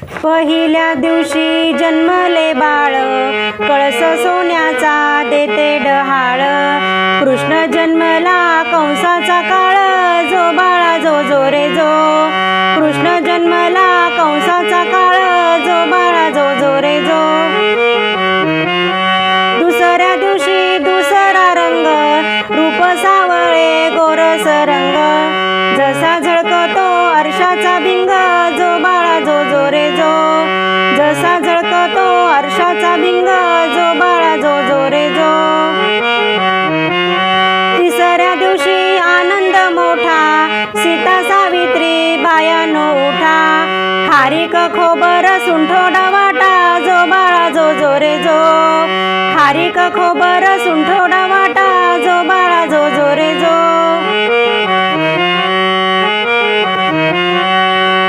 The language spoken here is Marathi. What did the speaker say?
पहिल्या दिवशी जन्मले बाळ, कळस सोन्याचा देते डहाळ. कृष्ण जन्मला कंसाचा काळ, जो बाळा जो जो रे जो. कृष्ण जन्मला कंसाचा काळ, जो बाळा जो जो रे जो. दुसऱ्या दिवशी दुसरा रंग, रूप सावळे गोरस रंग. जसा झळकतो आरशाचा भिंग, जो बाळा जो जो रे जो. जसा झळकतो आरशाचा भिंग, जो बाळा जो जो रे जो. तिसऱ्या दिवशी आनंद मोठा, सीता सावित्री बायानो उठा. खारीक खोबर सुंठोडा वाटा, जो बाळा जो जो रे जो. खारीक खोबर सुंठोडा वाटा, जो बाळा जो जो रे जो.